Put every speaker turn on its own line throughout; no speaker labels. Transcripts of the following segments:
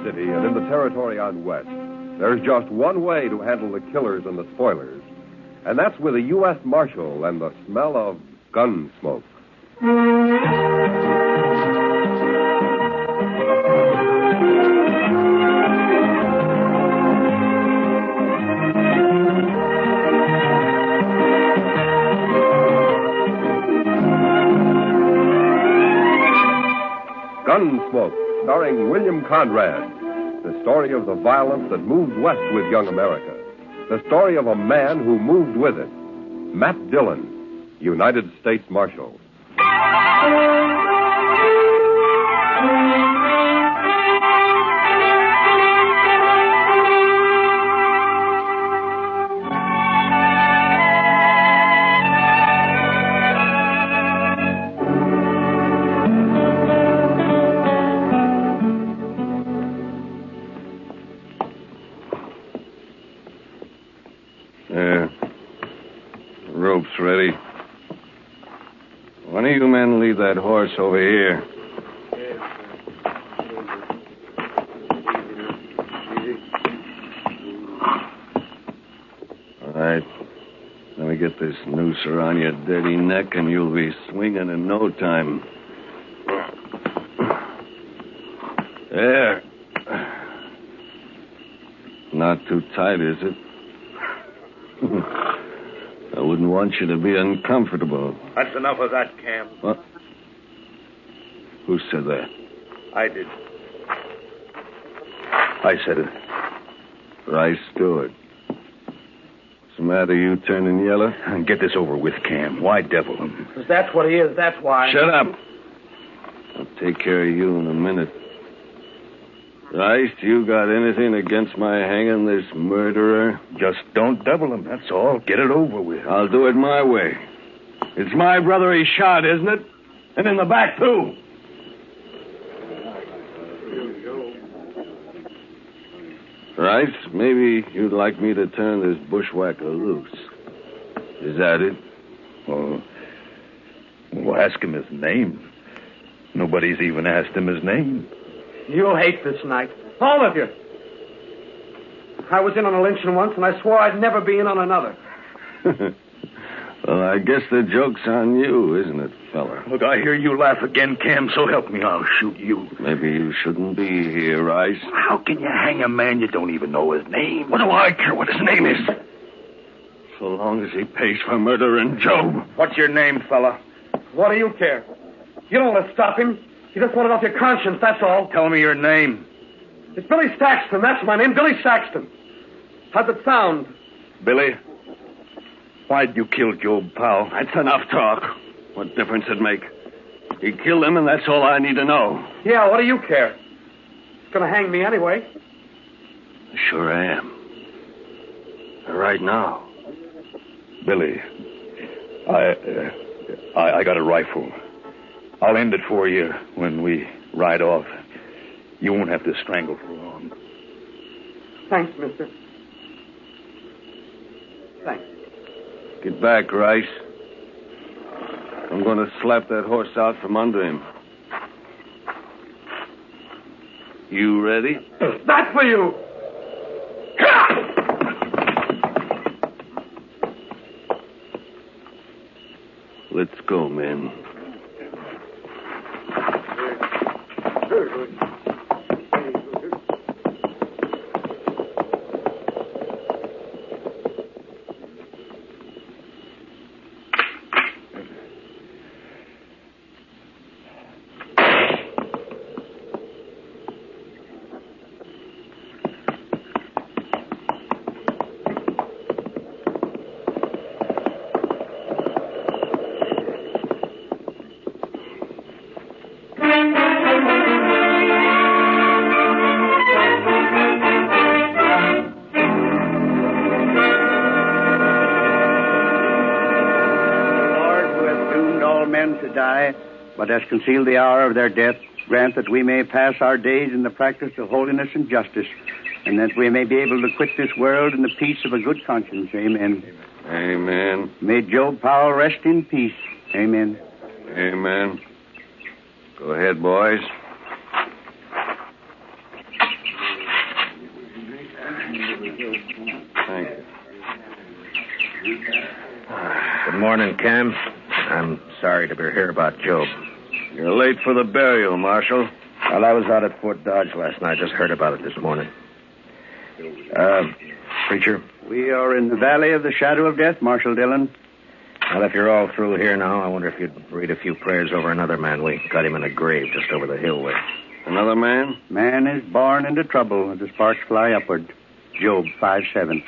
city and in the territory on West, there's just one way to handle the killers and the spoilers, and that's with a U.S. Marshal and the smell of Gunsmoke. Gunsmoke, starring William Conrad. The story of the violence that moved west with young America. The story of a man who moved with it. Matt Dillon, United States Marshal.
Rope's ready. One of you men lead that horse over here. All right. Let me get this noose around your dirty neck, and you'll be swinging in no time. There. Not too tight, is it? I wouldn't want you to be uncomfortable.
That's enough of that, Cam.
What? Who said that?
I did.
I said it. Rice Stewart. What's the matter? You turning yellow?
Get this over with, Cam. Why devil him?
Because that's what he is. That's why.
Shut up. I'll take care of you in a minute. Rice, you got anything against my hanging this murderer?
Just don't devil him, that's all. Get it over with.
I'll do it my way. It's my brother he shot, isn't it? And in the back, too. Rice, maybe you'd like me to turn this bushwhacker loose. Is that it?
Oh, well, ask him his name. Nobody's even asked him his name.
You'll hate this night. All of you. I was in on a lynching once, and I swore I'd never be in on another.
Well, I guess the joke's on you, isn't it, fella?
Look, I hear you laugh again, Cam, so help me, I'll shoot you.
Maybe you shouldn't be here, Rice.
How can you hang a man you don't even know his name? What do I care what his name is?
So long as he pays for murdering Joe.
What's your name, fella?
What do you care? You don't want to stop him. You just want it off your conscience, that's all.
Tell me your name.
It's Billy Saxton, that's my name, Billy Saxton. How's it sound?
Billy? Why'd you kill Joe Powell?
That's enough talk. What difference it make? He killed him, and that's all I need to know.
Yeah, what do you care? He's going to hang me anyway.
Sure I am. Right now.
Billy, I got a rifle. I'll end it for you when we ride off. You won't have to strangle for long.
Thanks, mister. Thanks.
Get back, Rice. I'm going to slap that horse out from under him. You ready?
That's for you!
Let's go, men.
To die, but has concealed the hour of their death, grant that we may pass our days in the practice of holiness and justice, and that we may be able to quit this world in the peace of a good conscience. Amen.
Amen.
May Joe Powell rest in peace. Amen.
Amen. Go ahead, boys.
Good morning, Cam. I'm sorry to hear about Job.
You're late for the burial, Marshal.
Well, I was out at Fort Dodge last night. Just heard about it this morning. Preacher?
We are in the valley of the shadow of death, Marshal Dillon.
Well, if you're all through here now, I wonder if you'd read a few prayers over another man. We got him in a grave just over the hill there.
Another man?
Man is born into trouble as the sparks fly upward. Job 5:7.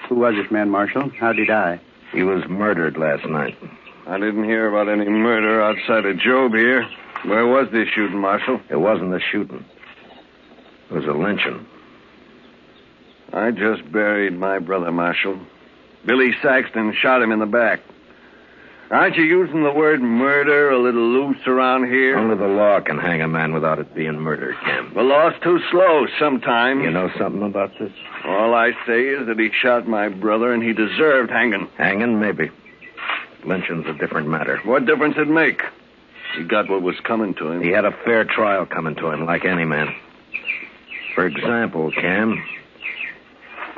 Who was this man, Marshal? How'd he die?
He was murdered last night.
I didn't hear about any murder outside of Job here. Where was this shooting, Marshal?
It wasn't a shooting. It was a lynching.
I just buried my brother, Marshal. Billy Saxton shot him in the back. Aren't you using the word murder a little loose around here?
Only the law can hang a man without it being murder, Cam.
The law's too slow sometimes.
You know something about this?
All I say is that he shot my brother and he deserved hanging.
Hanging, maybe. Lynching's a different matter.
What difference it make? He got what was coming to him.
He had a fair trial coming to him, like any man. For example, Cam,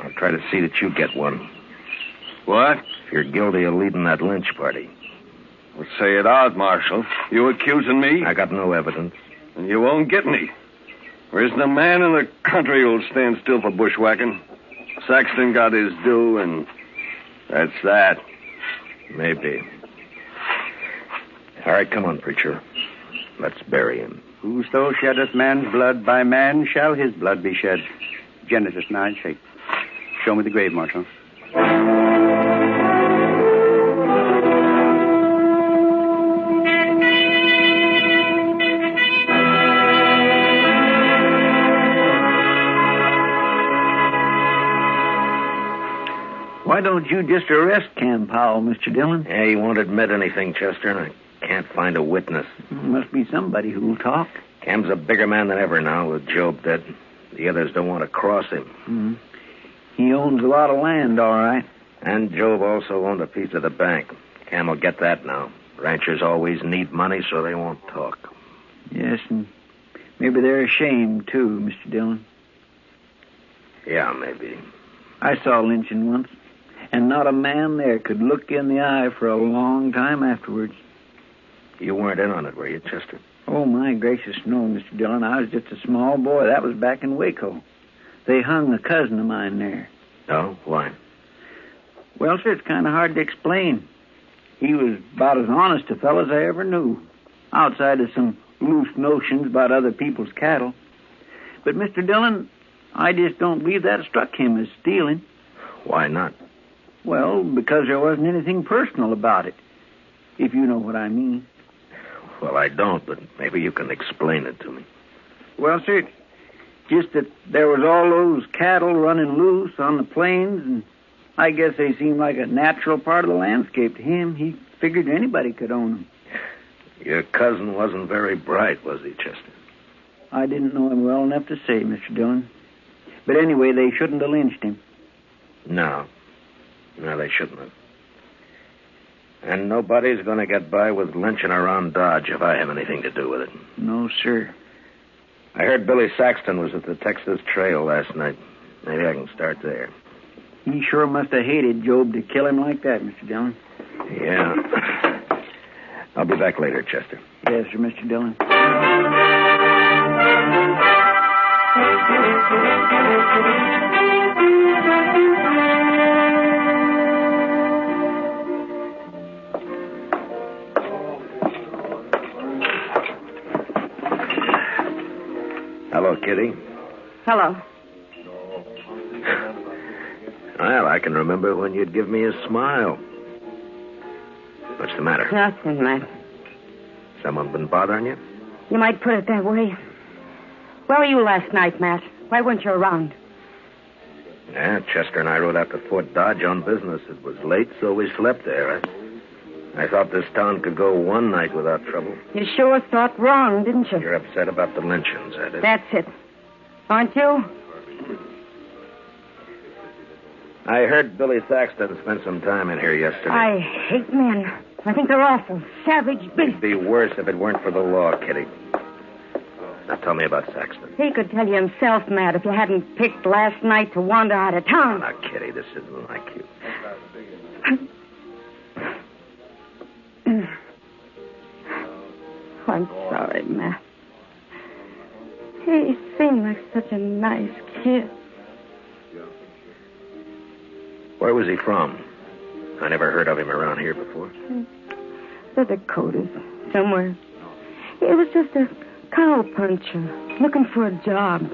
I'll try to see that you get one.
What?
If you're guilty of leading that lynch party.
Well, say it out, Marshal. You accusing me?
I got no evidence.
And you won't get any. There isn't a man in the country who'll stand still for bushwhacking. Saxton got his due, and that's that.
Maybe. All right, come on, preacher. Let's bury him.
Whoso sheddeth man's blood, by man shall his blood be shed. Genesis 9:6. Show me the grave, Marshal.
Why don't you just arrest Cam Powell, Mr. Dillon?
Yeah, he won't admit anything, Chester, and I can't find a witness.
Must be somebody who'll talk.
Cam's a bigger man than ever now, with Job dead. The others don't want to cross him.
Mm-hmm. He owns a lot of land, all right.
And Job also owned a piece of the bank. Cam will get that now. Ranchers always need money, so they won't talk.
Yes, and maybe they're ashamed, too, Mr. Dillon.
Yeah, maybe.
I saw lynching once, and not a man there could look in the eye for a long time afterwards.
You weren't in on it, were you, Chester?
Oh, my gracious, no, Mr. Dillon. I was just a small boy. That was back in Waco. They hung a cousin of mine there.
Oh, why?
Well, sir, it's kind of hard to explain. He was about as honest a fellow as I ever knew, outside of some loose notions about other people's cattle. But, Mr. Dillon, I just don't believe that struck him as stealing.
Why not?
Well, because there wasn't anything personal about it, if you know what I mean.
Well, I don't, but maybe you can explain it to me.
Well, sir, it's just that there was all those cattle running loose on the plains, and I guess they seemed like a natural part of the landscape to him. He figured anybody could own them.
Your cousin wasn't very bright, was he, Chester?
I didn't know him well enough to say, Mr. Dillon. But anyway, they shouldn't have lynched him.
No, they shouldn't have. And nobody's going to get by with lynching around Dodge if I have anything to do with it.
No, sir.
I heard Billy Saxton was at the Texas Trail last night. Maybe I can start there.
He sure must have hated Job to kill him like that, Mr. Dillon.
Yeah. I'll be back later, Chester.
Yes, sir, Mr. Dillon.
Hello, Kitty.
Hello.
Well, I can remember when you'd give me a smile. What's the matter?
Nothing, Matt.
Someone been bothering you?
You might put it that way. Where were you last night, Matt? Why weren't you around?
Yeah, Chester and I rode out to Fort Dodge on business. It was late, so we slept there. I thought this town could go one night without trouble.
You sure thought wrong, didn't you?
You're upset about the lynchings, that is.
That's it. Aren't you?
I heard Billy Saxton spent some time in here yesterday.
I hate men. I think they're awful. Savage beasts.
It'd be worse if it weren't for the law, Kitty. Now tell me about Saxton.
He could tell you himself, Matt, if you hadn't picked last night to wander out of town.
Now, Kitty, this isn't like you.
I'm sorry, Matt. He seemed like such a nice kid.
Where was he from? I never heard of him around here before.
The Dakotas, somewhere. He was just a cowpuncher, looking for a job.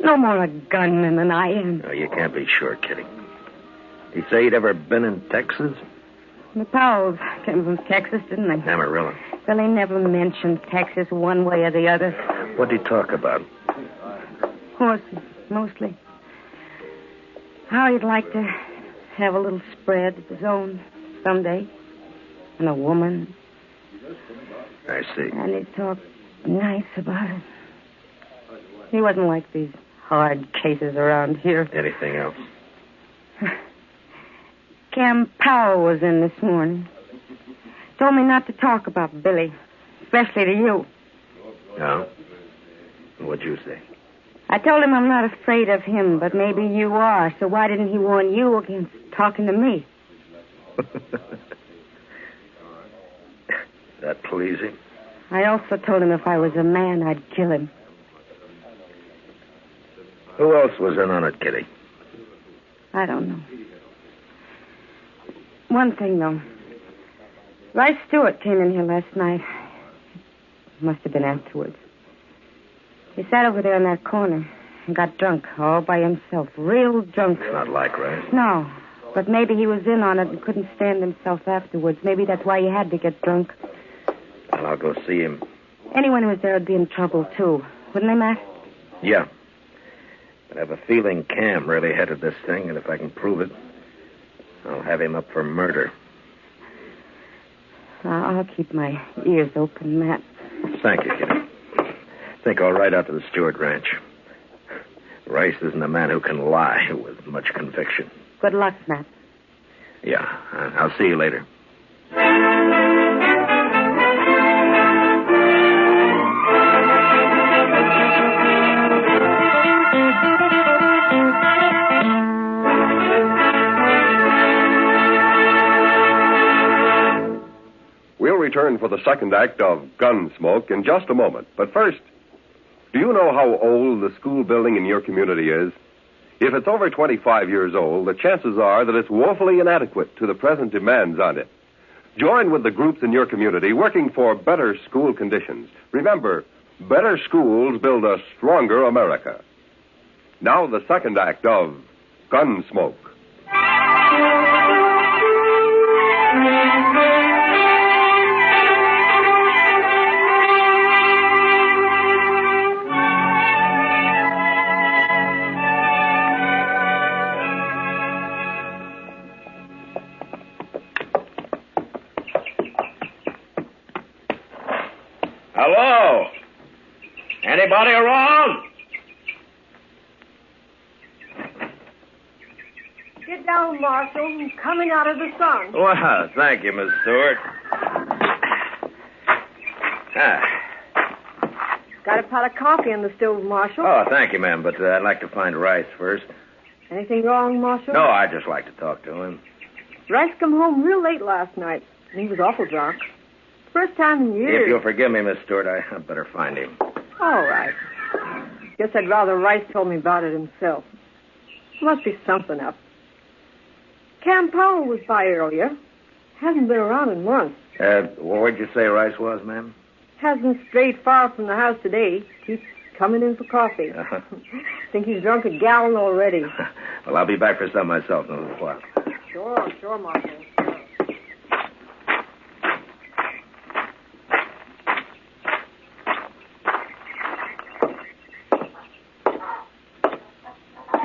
No more a gunman than I am.
No, you can't be sure, Kitty. Did he say he'd ever been in Texas?
The Powells came from Texas, didn't they?
Amarillo.
Well, he never mentioned Texas one way or the other.
What'd he talk about?
Horses, mostly. How he'd like to have a little spread of his own someday. And a woman.
I see.
And he'd talk nice about it. He wasn't like these hard cases around here.
Anything else?
Cam Powell was in this morning. Told me not to talk about Billy, especially to you.
No? What'd you say?
I told him I'm not afraid of him, but maybe you are, so why didn't he warn you against talking to me?
That pleasing?
I also told him if I was a man, I'd kill him.
Who else was in on it, Kitty?
I don't know. One thing, though. Rice Stewart came in here last night. Must have been afterwards. He sat over there in that corner and got drunk all by himself. Real drunk.
It's not like Rice.
No, but maybe he was in on it and couldn't stand himself afterwards. Maybe that's why he had to get drunk.
Well, I'll go see him.
Anyone who was there would be in trouble, too. Wouldn't they, Matt?
Yeah. But I have a feeling Cam really headed this thing, and if I can prove it, I'll have him up for murder.
I'll keep my ears open, Matt.
Thank you, Kitty. I think I'll ride out to the Stewart Ranch. Rice isn't a man who can lie with much conviction.
Good luck, Matt.
Yeah, I'll see you later.
We'll return for the second act of Gunsmoke in just a moment. But first, do you know how old the school building in your community is? If it's over 25 years old, the chances are that it's woefully inadequate to the present demands on it. Join with the groups in your community working for better school conditions. Remember, better schools build a stronger America. Now the second act of Gunsmoke.
Hello? Anybody around?
Get down, Marshal. I'm coming out of the sun.
Well, thank you, Miss Stewart.
Got a pot of coffee in the stove, Marshal.
Oh, thank you, ma'am, but I'd like to find Rice first.
Anything wrong, Marshal?
No, I'd just like to talk to him.
Rice come home real late last night, and he was awful drunk. First time in years.
If you'll forgive me, Miss Stewart, I'd better find him.
All right. Guess I'd rather Rice told me about it himself. Must be something up. Cam Powell was by earlier. Hasn't been around in months.
Where'd you say Rice was, ma'am?
Hasn't strayed far from the house today. Keeps coming in for coffee. Think he's drunk a gallon already.
Well, I'll be back for some myself in a little while.
Sure, Marshal. Sure.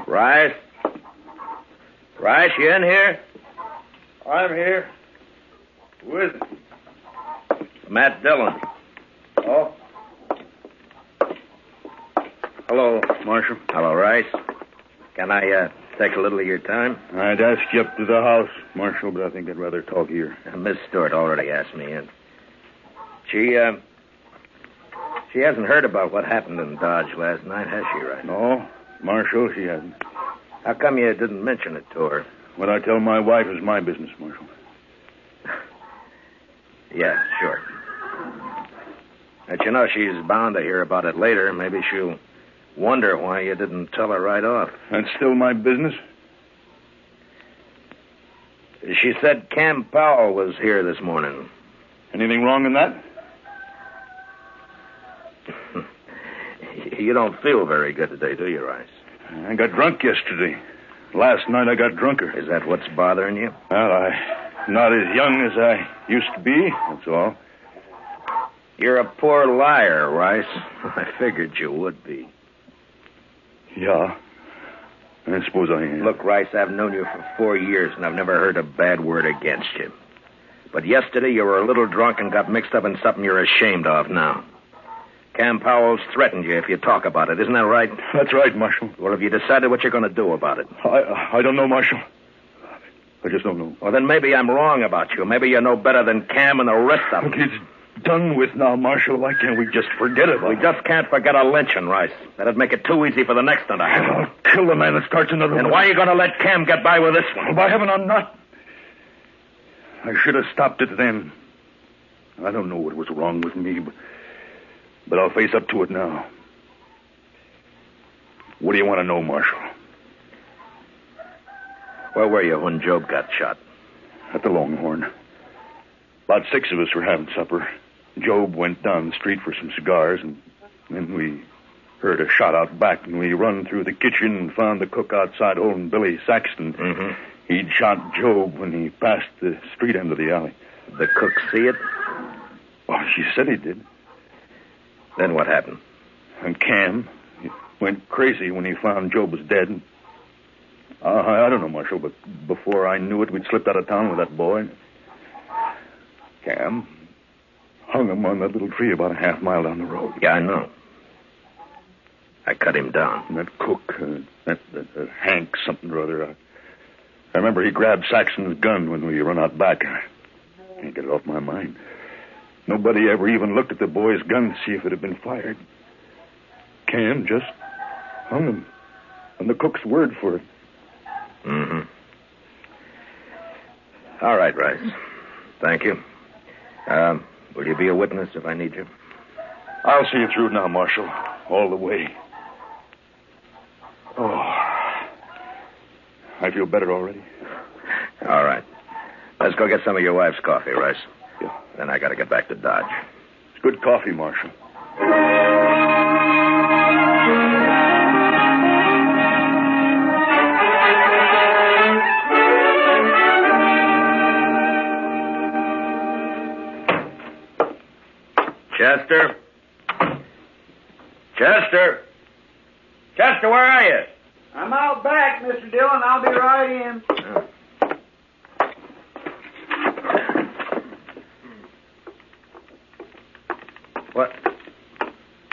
Rice? Rice, you in here?
I'm here. Who is it?
Matt Dillon.
Oh? Hello, Marshal.
Hello, Rice. Can I take a little of your time?
I'd ask you up to the house, Marshal, but I think I'd rather talk here.
Miss Stewart already asked me in. She hasn't heard about what happened in Dodge last night, has she, Rice?
No, Marshal, she hasn't.
How come you didn't mention it to her?
What I tell my wife is my business, Marshal.
Yeah, sure. But you know, she's bound to hear about it later. Maybe she'll wonder why you didn't tell her right off.
That's still my business.
She said Cam Powell was here this morning.
Anything wrong in that?
You don't feel very good today, do you, Rice?
I got drunk yesterday. Last night I got drunker.
Is that what's bothering you?
Well, I'm not as young as I used to be, that's all.
You're a poor liar, Rice. I figured you would be.
Yeah, I suppose I am.
Look, Rice, I've known you for 4 years, and I've never heard a bad word against you. But yesterday you were a little drunk and got mixed up in something you're ashamed of now. Cam Powell's threatened you if you talk about it. Isn't that right?
That's right, Marshal.
Well, have you decided what you're going to do about it?
I don't know, Marshal. I just don't know.
Well, then maybe I'm wrong about you. Maybe you know better than Cam and the rest of them.
Look, it's done with now, Marshal. Why can't we just forget about it?
We just can't forget a lynching, Rice. That'd make it too easy for the next one to happen.
I'll kill the man that starts another one.
And why are you going to let Cam get by with this one?
Well, by heaven, I'm not. I should have stopped it then. I don't know what was wrong with me, but I'll face up to it now. What do you want to know, Marshal?
Where were you when Job got shot?
At the Longhorn. About 6 of us were having supper. Job went down the street for some cigars, and then we heard a shot out back, and we run through the kitchen and found the cook outside holding Billy Saxton.
Mm-hmm.
He'd shot Job when he passed the street end of the alley.
The cook see it?
Oh, she said he did.
Then what happened?
And Cam went crazy when he found Job was dead. I don't know, Marshal, but before I knew it, we'd slipped out of town with that boy. Cam hung him on that little tree about a half mile down the road.
Yeah, I know. I cut him down.
And that cook, that Hank something or other, I remember he grabbed Saxon's gun when we run out back. I can't get it off my mind. Nobody ever even looked at the boy's gun to see if it had been fired. Cam just hung him on the cook's word for it.
Mm-hmm. All right, Rice. Thank you. Will you be a witness if I need you?
I'll see you through now, Marshal. All the way. Oh. I feel better already.
All right. Let's go get some of your wife's coffee, Rice.
Yeah.
Then I got to get back to Dodge.
It's good coffee, Marshal.
Chester? Chester? Chester, where are you?
I'm out back, Mr. Dillon. I'll be right in.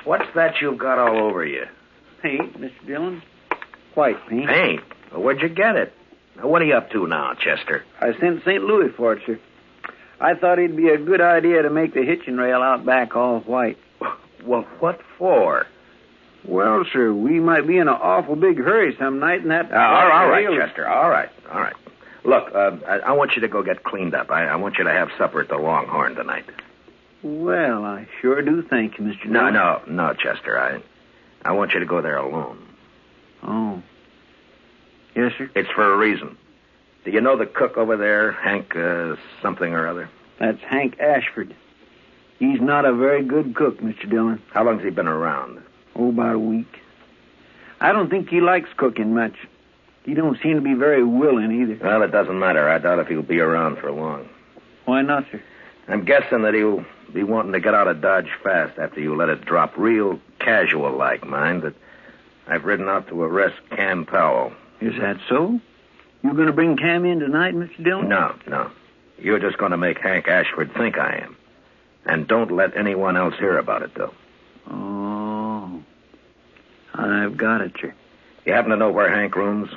What's that you've got all over you?
Paint, Mr. Dillon. White paint.
Paint? Well, where'd you get it? Now, what are you up to now, Chester?
I sent St. Louis for it, sir. I thought it'd be a good idea to make the hitching rail out back all white.
Well, what for?
Well, sir, we might be in an awful big hurry some night, and that...
all right, Chester. All right. Look, I want you to go get cleaned up. I want you to have supper at the Longhorn tonight.
Well, I sure do thank you, Mr. Dillon.
No, Chester. I want you to go there alone.
Oh. Yes, sir?
It's for a reason. Do you know the cook over there, Hank something or other?
That's Hank Ashford. He's not a very good cook, Mr. Dillon.
How long's he been around?
Oh, about a week. I don't think he likes cooking much. He don't seem to be very willing either.
Well, it doesn't matter. I doubt if he'll be around for long.
Why not, sir?
I'm guessing that he'll be wanting to get out of Dodge fast after you let it drop. Real casual-like, mind, that I've ridden out to arrest Cam Powell.
Is that so? You going to bring Cam in tonight, Mr. Dillon?
No. You're just going to make Hank Ashford think I am. And don't let anyone else hear about it, though.
Oh. I've got it, sir.
You happen to know where Hank rooms?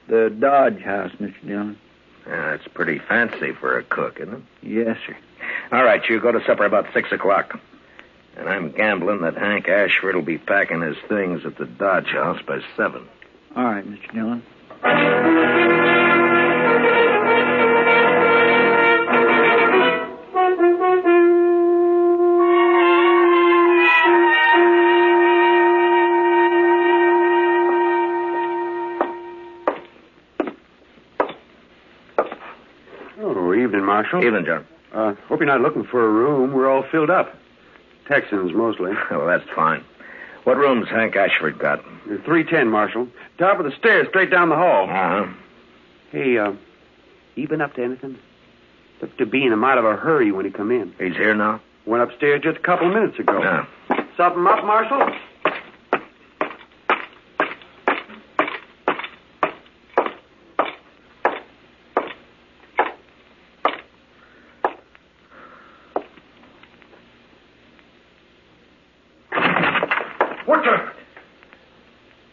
The Dodge house, Mr. Dillon.
Yeah, it's pretty fancy for a cook, isn't it?
Yes, sir.
All right, you go to supper about 6 o'clock. And I'm gambling that Hank Ashford will be packing his things at the Dodge house by 7.
All right, Mr. Dillon.
Marshal.
Evening, John.
Hope you're not looking for a room. We're all filled up. Texans, mostly.
Well, that's fine. What room's Hank Ashford got?
310, Marshal. Top of the stairs, straight down the hall.
Uh-huh.
Hey, you been up to anything? Looked to be in a mite of a hurry when he come in.
He's here now?
Went upstairs just a couple minutes ago.
Yeah.
Something up, Marshal?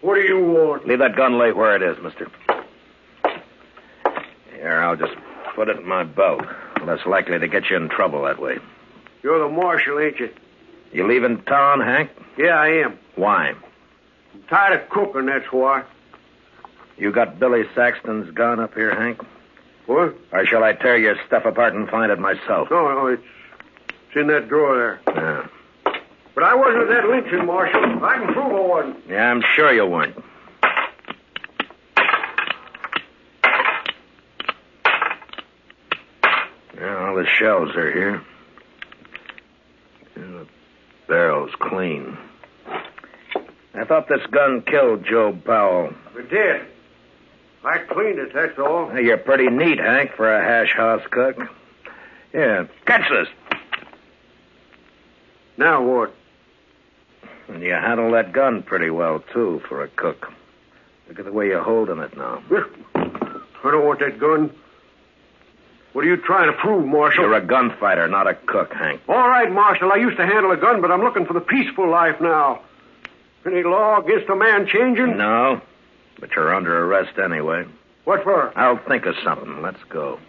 What do you want?
Leave that gun lay where it is, mister. Here, I'll just put it in my belt. Less likely to get you in trouble that way.
You're the marshal, ain't you?
You leaving town, Hank?
Yeah, I am.
Why?
I'm tired of cooking, that's why.
You got Billy Saxton's gun up here, Hank?
What?
Or shall I tear your stuff apart and find it myself?
No, it's in that drawer there.
Yeah.
But I wasn't at that lynching, Marshal. I can prove I wasn't.
Yeah, I'm sure you weren't. Yeah, all the shells are here. And the barrel's clean. I thought this gun killed Joe Powell.
It did. I cleaned it, that's all.
Hey, you're pretty neat, Hank, for a hash house cook. Yeah, catch this.
Now what?
And you handle that gun pretty well, too, for a cook. Look at the way you're holding it now.
I don't want that gun. What are you trying to prove, Marshal?
You're a gunfighter, not a cook, Hank.
All right, Marshal. I used to handle a gun, but I'm looking for the peaceful life now. Any law against a man changing?
No, but you're under arrest anyway.
What for?
I'll think of something. Let's go.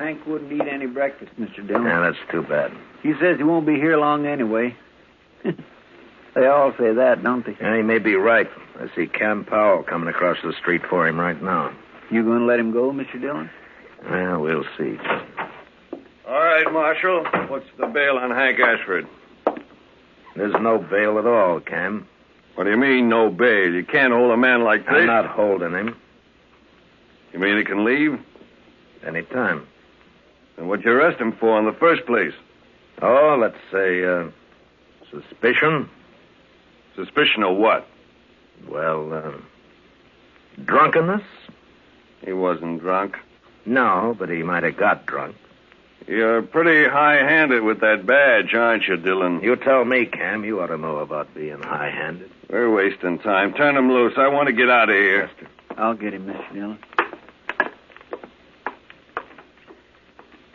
Hank wouldn't eat any breakfast, Mr. Dillon.
Yeah, that's too bad.
He says he won't be here long anyway. They all say that, don't they?
Yeah, he may be right. I see Cam Powell coming across the street for him right now.
You going to let him go, Mr. Dillon?
Well, we'll see.
All right, Marshal. What's the bail on Hank Ashford?
There's no bail at all, Cam.
What do you mean, no bail? You can't hold a man like this.
I'm not holding him.
You mean he can leave?
Anytime.
Then what'd you arrest him for in the first place?
Oh, let's say, suspicion.
Suspicion of what?
Well, drunkenness?
He wasn't drunk.
No, but he might have got drunk.
You're pretty high-handed with that badge, aren't you, Dillon?
You tell me, Cam. You ought to know about being high-handed.
We're wasting time. Turn him loose. I want to get out of here.
Chester.
I'll get him, Mr. Dillon.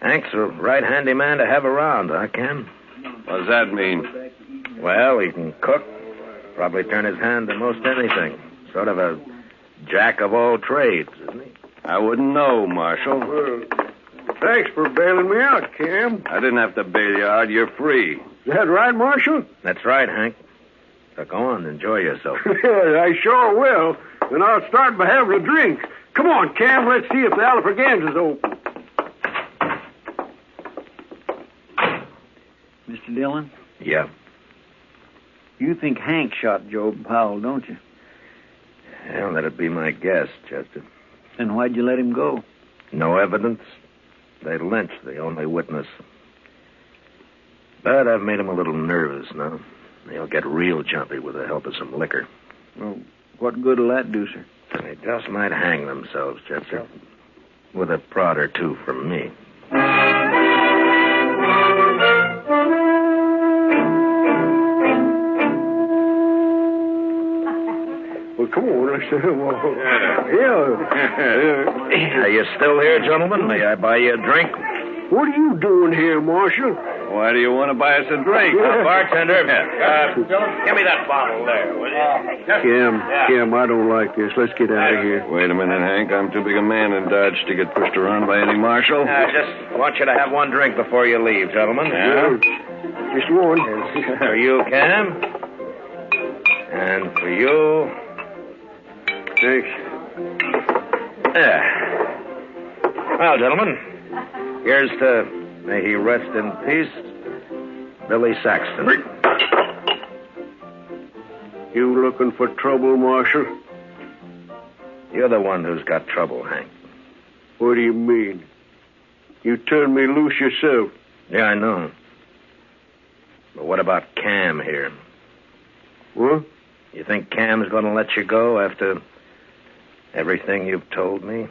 Hank's a right handy man to have around, huh, Cam?
What does that mean?
Well, he can cook. Probably turn his hand to most anything. Sort of a jack of all trades, isn't he?
I wouldn't know, Marshal.
Well, thanks for bailing me out, Cam.
I didn't have to bail you out. You're free.
Is that right, Marshal?
That's right, Hank. So go on, enjoy yourself.
I sure will. And I'll start by having a drink. Come on, Cam, let's see if the Alfraganza's open.
Mr. Dillon?
Yeah.
You think Hank shot Joe Powell, don't you?
Well, that'd be my guess, Chester.
Then why'd you let him go?
No evidence. They lynched the only witness. But I've made him a little nervous now. He'll get real jumpy with the help of some liquor.
Well, what good will that do, sir?
They just might hang themselves, Chester. With a prod or two from me.
Well, come on, let's Yeah.
Are you still here, gentlemen? May I buy you a drink?
What are you doing here, Marshal?
Why do you want to buy us a drink?
Bartender, give me that bottle there, will you?
Cam, I don't like this. Let's get out of here.
Wait a minute, Hank. I'm too big a man in Dodge to get pushed around by any marshal.
I just want you to have one drink before you leave, gentlemen.
Yeah. Just one.
For you, Cam. And for you...
Thanks.
Well, gentlemen, here's to may he rest in peace, Billy Saxton.
You looking for trouble, Marshal?
You're the one who's got trouble, Hank.
What do you mean? You turned me loose yourself.
Yeah, I know. But what about Cam here?
What?
You think Cam's going to let you go after everything you've told me?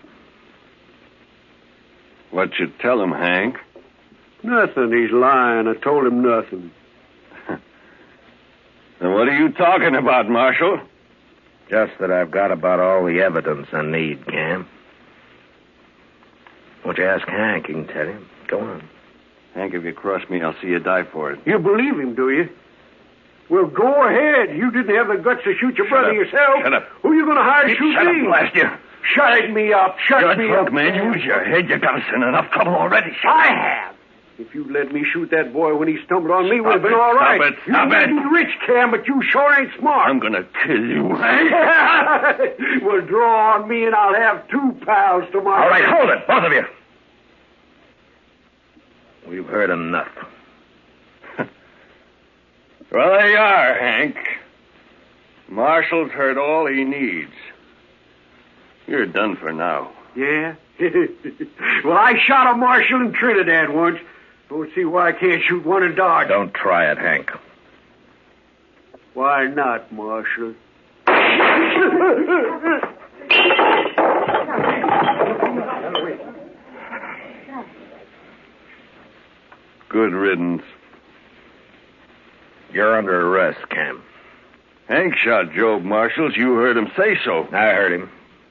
What'd you tell him, Hank?
Nothing. He's lying. I told him nothing.
Then what are you talking about, Marshal?
Just that I've got about all the evidence I need, Cam. Won't you ask Hank? He can tell you. Go on.
Hank, if you cross me, I'll see you die for it.
You believe him, do you? Well, go ahead. You didn't have the guts to shoot your brother yourself.
Shut up.
Who are you going to hire to shoot
Shut
me?
up, blast you.
Shut me up. Shut
You're
me
drunk,
up.
man. Use your head. You got us in enough trouble already.
I have. If you'd let me shoot that boy when he stumbled on me, would have been
it,
all right.
stop it, stop
you may
it.
be rich, Cam, but you sure ain't smart.
I'm going to kill you, Hank.
Well, draw on me and I'll have 2 pals tomorrow.
All right, hold it, both of you. We've heard enough.
Well, there you are, Hank. Marshal's heard all he needs. You're done for now.
Yeah? Well, I shot a marshal in Trinidad once. Don't see why I can't shoot one in Dodge.
Don't try it, Hank.
Why not, Marshal?
Good riddance.
You're under arrest, Cam.
Hank shot Job Marshals. You heard him say so.
I heard him.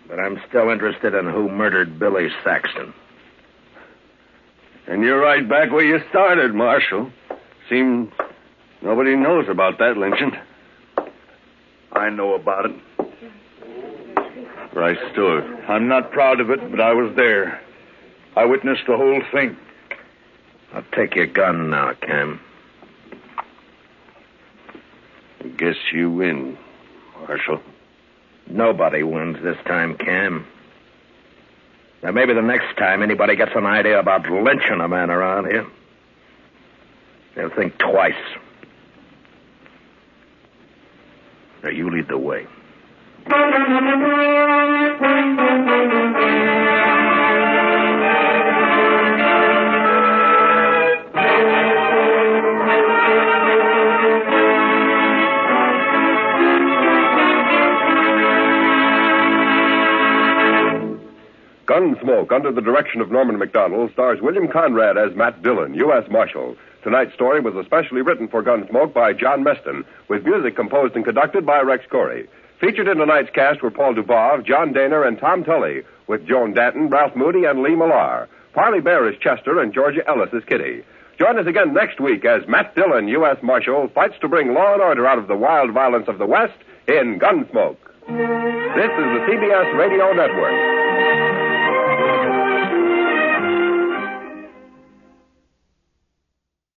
But I'm still interested in who murdered Billy Saxton.
And you're right back where you started, Marshal. Seems nobody knows about that lynching.
I know about it.
Right stood.
I'm not proud of it, but I was there. I witnessed the whole thing.
I'll take your gun now, Cam.
I guess you win, Marshal.
Nobody wins this time, Cam. Now, maybe the next time anybody gets an idea about lynching a man around here, they'll think twice. Now, you lead the way.
Gunsmoke, under the direction of Norman Macdonald, stars William Conrad as Matt Dillon, U.S. Marshal. Tonight's story was especially written for Gunsmoke by John Meston, with music composed and conducted by Rex Corey. Featured in tonight's cast were Paul Dubov, John Daner, and Tom Tully, with Joan Danton, Ralph Moody, and Lee Millar. Parley Bear is Chester, and Georgia Ellis is Kitty. Join us again next week as Matt Dillon, U.S. Marshal, fights to bring law and order out of the wild violence of the West in Gunsmoke. This is the CBS Radio Network.